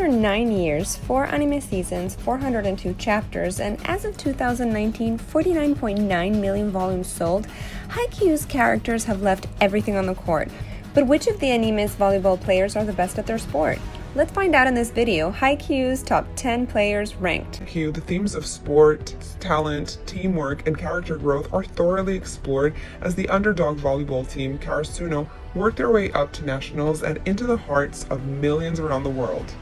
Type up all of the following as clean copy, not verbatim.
After 9 years, 4 anime seasons, 402 chapters, and as of 2019, 49.9 million volumes sold, Haikyuu's characters have left everything on the court. But which of the anime's volleyball players are the best at their sport? Let's find out in this video. Haikyuu's top 10 players ranked. Haikyuu, the themes of sport, talent, teamwork, and character growth are thoroughly explored as the underdog volleyball team, Karasuno, work their way up to nationals and into the hearts of millions around the world.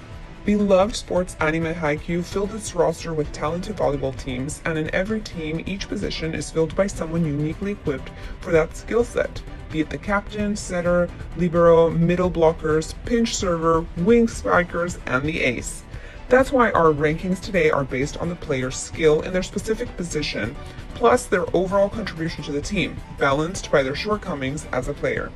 Beloved sports anime Haikyuu filled its roster with talented volleyball teams, and in every team, each position is filled by someone uniquely equipped for that skill set, be it the captain, setter, libero, middle blockers, pinch server, wing spikers, and the ace. That's why our rankings today are based on the player's skill in their specific position, plus their overall contribution to the team, balanced by their shortcomings as a player.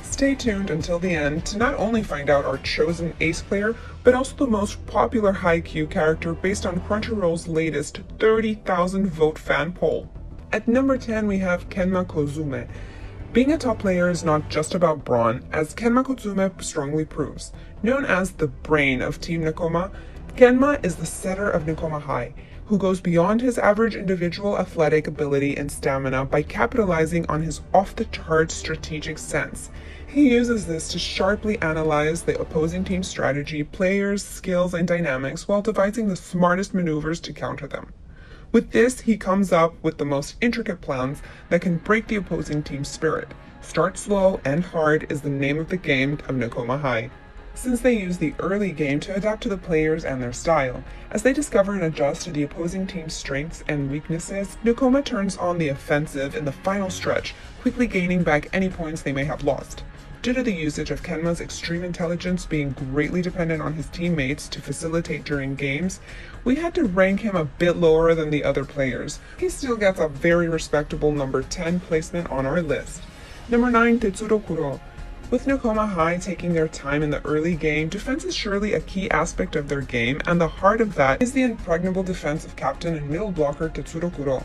Stay tuned until the end to not only find out our chosen ace player, but also the most popular Haikyuu character based on Crunchyroll's latest 30,000 vote fan poll. At number 10 we have Kenma Kozume. Being a top player is not just about brawn, as Kenma Kozume strongly proves. Known as the brain of Team Nekoma, Kenma is the setter of Nekoma High, who goes beyond his average individual athletic ability and stamina by capitalizing on his off-the-charts strategic sense. He uses this to sharply analyze the opposing team's strategy, players, skills, and dynamics while devising the smartest maneuvers to counter them. With this, he comes up with the most intricate plans that can break the opposing team's spirit. Start slow and hard is the name of the game of Nekoma High, since they use the early game to adapt to the players and their style. As they discover and adjust to the opposing team's strengths and weaknesses, Nekoma turns on the offensive in the final stretch, quickly gaining back any points they may have lost. Due to the usage of Kenma's extreme intelligence being greatly dependent on his teammates to facilitate during games, we had to rank him a bit lower than the other players. He still gets a very respectable number 10 placement on our list. Number 9, Tetsuro Kuro. With Nekoma High taking their time in the early game, defense is surely a key aspect of their game, and the heart of that is the impregnable defensive captain and middle blocker Tetsuro Kuro.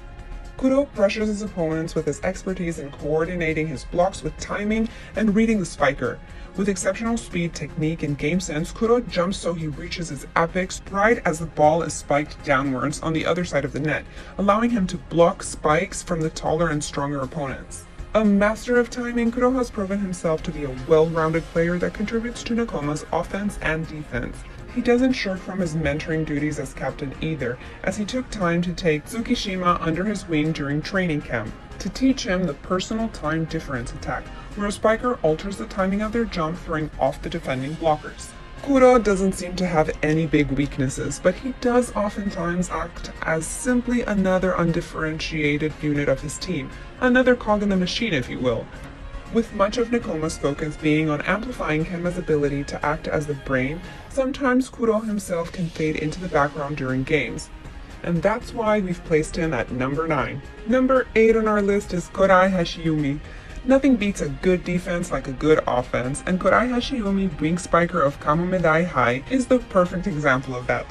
Kuro pressures his opponents with his expertise in coordinating his blocks with timing and reading the spiker. With exceptional speed, technique, and game sense, Kuro jumps so he reaches his apex right as the ball is spiked downwards on the other side of the net, allowing him to block spikes from the taller and stronger opponents. A master of timing, Kuro has proven himself to be a well-rounded player that contributes to Nekoma's offense and defense. He doesn't shirk from his mentoring duties as captain either, as he took time to take Tsukishima under his wing during training camp to teach him the personal time difference attack, where a spiker alters the timing of their jump, throwing off the defending blockers. Kuro doesn't seem to have any big weaknesses, but he does oftentimes act as simply another undifferentiated unit of his team, another cog in the machine if you will. With much of Nekoma's focus being on amplifying Kenma's ability to act as the brain, sometimes Kuro himself can fade into the background during games. And that's why we've placed him at number 9. Number 8 on our list is Korai Hashiyumi. Nothing beats a good defense like a good offense, and Korai Hashiyumi, wing spiker of Kamomedai High, is the perfect example of that.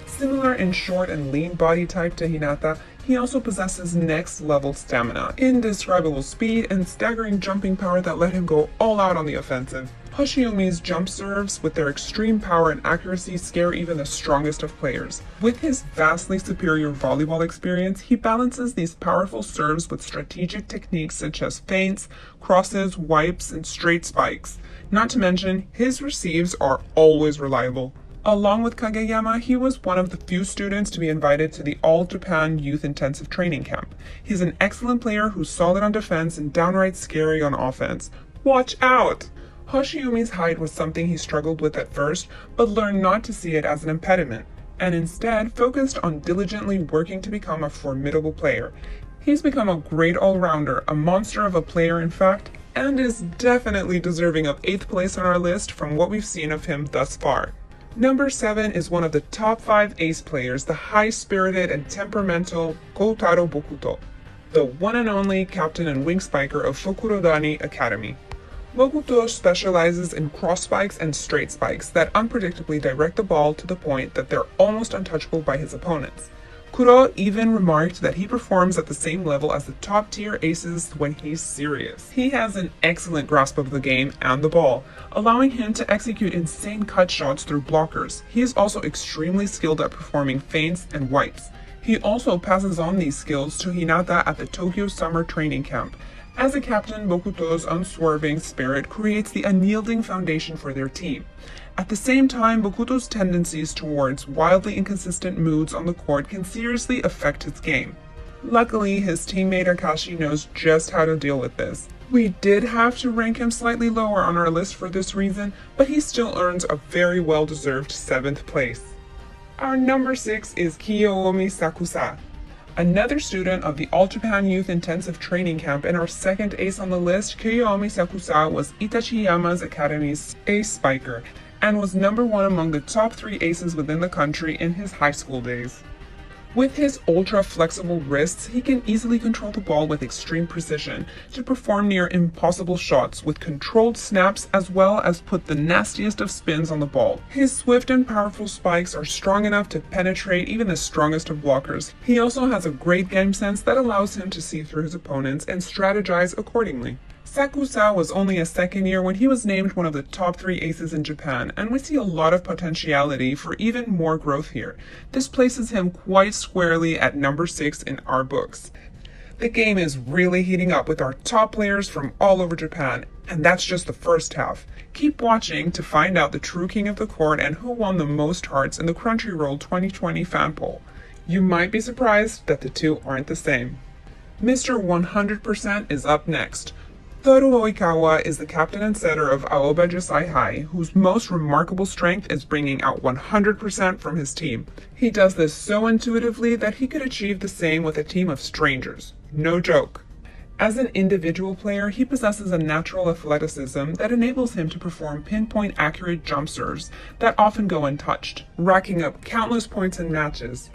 Similar in short and lean body type to Hinata, he also possesses next-level stamina, indescribable speed, and staggering jumping power that let him go all out on the offensive. Hashiyumi's jump serves, with their extreme power and accuracy, scare even the strongest of players. With his vastly superior volleyball experience, he balances these powerful serves with strategic techniques such as feints, crosses, wipes, and straight spikes. Not to mention, his receives are always reliable. Along with Kageyama, he was one of the few students to be invited to the All-Japan Youth Intensive Training Camp. He's an excellent player who's solid on defense and downright scary on offense. Watch out! Hashiyumi's height was something he struggled with at first, but learned not to see it as an impediment, and instead focused on diligently working to become a formidable player. He's become a great all-rounder, a monster of a player in fact, and is definitely deserving of 8th place on our list from what we've seen of him thus far. Number 7 is one of the top 5 ace players, the high-spirited and temperamental Koutaro Bokuto, the one and only captain and wing spiker of Shokurodani Academy. Bokuto specializes in cross spikes and straight spikes that unpredictably direct the ball to the point that they're almost untouchable by his opponents. Kuro even remarked that he performs at the same level as the top-tier aces when he's serious. He has an excellent grasp of the game and the ball, allowing him to execute insane cut shots through blockers. He is also extremely skilled at performing feints and wipes. He also passes on these skills to Hinata at the Tokyo Summer Training Camp. As a captain, Bokuto's unswerving spirit creates the unyielding foundation for their team. At the same time, Bokuto's tendencies towards wildly inconsistent moods on the court can seriously affect his game. Luckily, his teammate Akashi knows just how to deal with this. We did have to rank him slightly lower on our list for this reason, but he still earns a very well-deserved 7th place. Our number 6 is Kiyomi Sakusa. Another student of the All Japan Youth Intensive Training Camp and our second ace on the list, Kiyomi Sakusa was Itachiyama's Academy's ace spiker and was number 1 among the top 3 aces within the country in his high school days. With his ultra-flexible wrists, he can easily control the ball with extreme precision to perform near impossible shots with controlled snaps as well as put the nastiest of spins on the ball. His swift and powerful spikes are strong enough to penetrate even the strongest of blockers. He also has a great game sense that allows him to see through his opponents and strategize accordingly. Sakusa was only a second year when he was named one of the top 3 aces in Japan, and we see a lot of potentiality for even more growth here. This places him quite squarely at number 6 in our books. The game is really heating up with our top players from all over Japan, and that's just the first half. Keep watching to find out the true king of the court and who won the most hearts in the Crunchyroll 2020 fan poll. You might be surprised that the two aren't the same. Mr. 100% is up next. Toru Oikawa is the captain and setter of Aoba Josai High, whose most remarkable strength is bringing out 100% from his team. He does this so intuitively that he could achieve the same with a team of strangers. No joke. As an individual player, he possesses a natural athleticism that enables him to perform pinpoint accurate jump serves that often go untouched, racking up countless points in matches.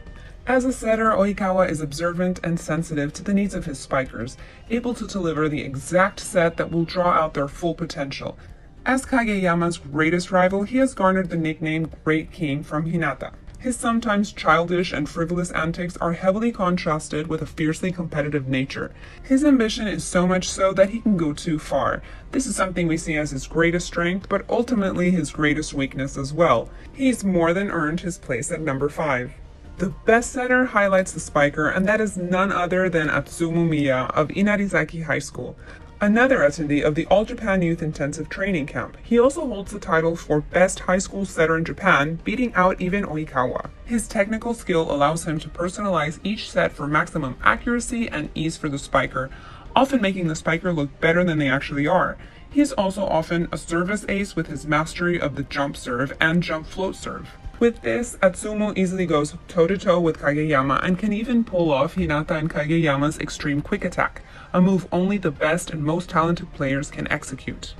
As a setter, Oikawa is observant and sensitive to the needs of his spikers, able to deliver the exact set that will draw out their full potential. As Kageyama's greatest rival, he has garnered the nickname Great King from Hinata. His sometimes childish and frivolous antics are heavily contrasted with a fiercely competitive nature. His ambition is so much so that he can go too far. This is something we see as his greatest strength, but ultimately his greatest weakness as well. He's more than earned his place at number 5. The best setter highlights the spiker, and that is none other than Atsumu Miya of Inarizaki High School, another attendee of the All Japan Youth Intensive Training Camp. He also holds the title for Best High School Setter in Japan, beating out even Oikawa. His technical skill allows him to personalize each set for maximum accuracy and ease for the spiker, often making the spiker look better than they actually are. He is also often a service ace with his mastery of the jump serve and jump float serve. With this, Atsumu easily goes toe-to-toe with Kageyama and can even pull off Hinata and Kageyama's extreme quick attack, a move only the best and most talented players can execute.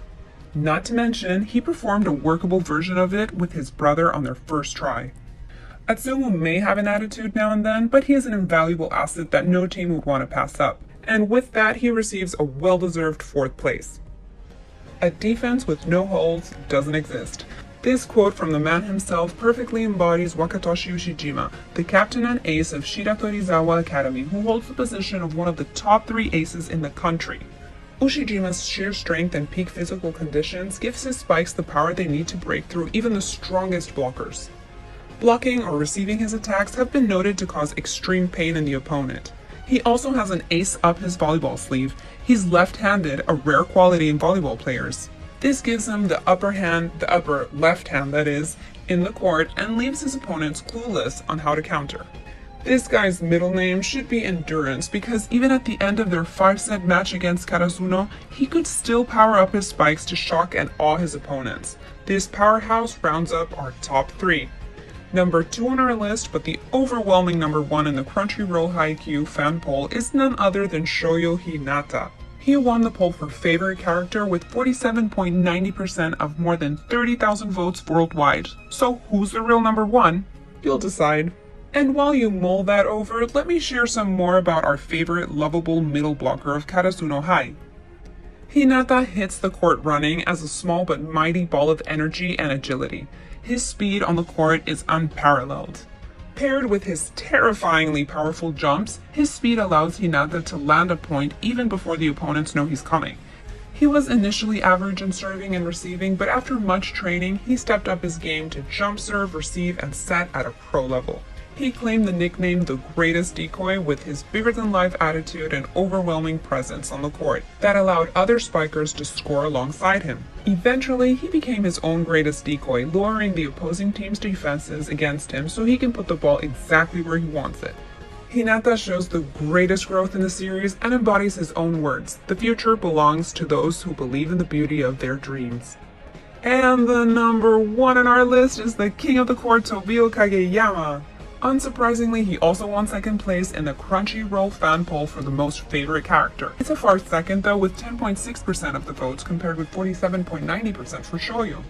Not to mention, he performed a workable version of it with his brother on their first try. Atsumu may have an attitude now and then, but he is an invaluable asset that no team would want to pass up, and with that he receives a well-deserved 4th place. A defense with no holes doesn't exist. This quote from the man himself perfectly embodies Wakatoshi Ushijima, the captain and ace of Shiratorizawa Academy, who holds the position of one of the top 3 aces in the country. Ushijima's sheer strength and peak physical conditions gives his spikes the power they need to break through even the strongest blockers. Blocking or receiving his attacks have been noted to cause extreme pain in the opponent. He also has an ace up his volleyball sleeve. He's left-handed, a rare quality in volleyball players. This gives him the upper hand, the upper left hand that is, in the court and leaves his opponents clueless on how to counter. This guy's middle name should be Endurance because even at the end of their 5-set match against Karasuno, he could still power up his spikes to shock and awe his opponents. This powerhouse rounds up our top 3. Number 2 on our list, but the overwhelming number 1 in the Crunchyroll Haikyu fan poll is none other than Shoyo Hinata. He won the poll for favorite character with 47.90% of more than 30,000 votes worldwide. So who's the real number 1? You'll decide. And while you mull that over, let me share some more about our favorite lovable middle blocker of Karasuno High. Hinata hits the court running as a small but mighty ball of energy and agility. His speed on the court is unparalleled. Paired with his terrifyingly powerful jumps, his speed allows Hinata to land a point even before the opponents know he's coming. He was initially average in serving and receiving, but after much training, he stepped up his game to jump serve, receive, and set at a pro level. He claimed the nickname the greatest decoy with his bigger-than-life attitude and overwhelming presence on the court that allowed other spikers to score alongside him. Eventually, he became his own greatest decoy, lowering the opposing team's defenses against him so he can put the ball exactly where he wants it. Hinata shows the greatest growth in the series and embodies his own words. The future belongs to those who believe in the beauty of their dreams. And the number one on our list is the king of the court, Tobio Kageyama. Unsurprisingly, he also won second place in the Crunchyroll fan poll for the most favorite character. It's a far second though, with 10.6% of the votes compared with 47.90% for Shoyo.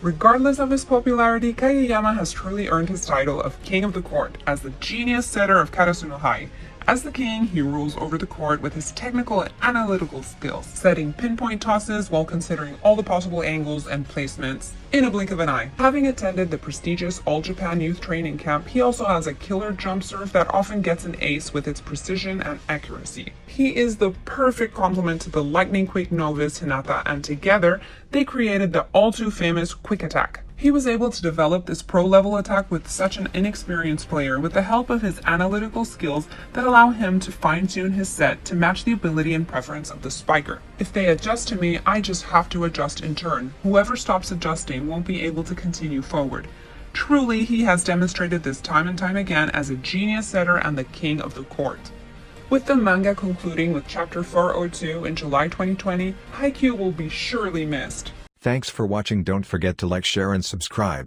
Regardless of his popularity, Kageyama has truly earned his title of King of the Court as the genius setter of Karasu no Hai. As the king, he rules over the court with his technical and analytical skills, setting pinpoint tosses while considering all the possible angles and placements in a blink of an eye. Having attended the prestigious All Japan Youth Training Camp, he also has a killer jump serve that often gets an ace with its precision and accuracy. He is the perfect complement to the lightning-quick novice Hinata, and together, they created the all-too-famous Quick Attack. He was able to develop this pro-level attack with such an inexperienced player with the help of his analytical skills that allow him to fine-tune his set to match the ability and preference of the spiker. If they adjust to me, I just have to adjust in turn. Whoever stops adjusting won't be able to continue forward. Truly, he has demonstrated this time and time again as a genius setter and the king of the court. With the manga concluding with chapter 402 in July 2020, Haikyu will be surely missed. Thanks for watching. Don't forget to like, share and subscribe.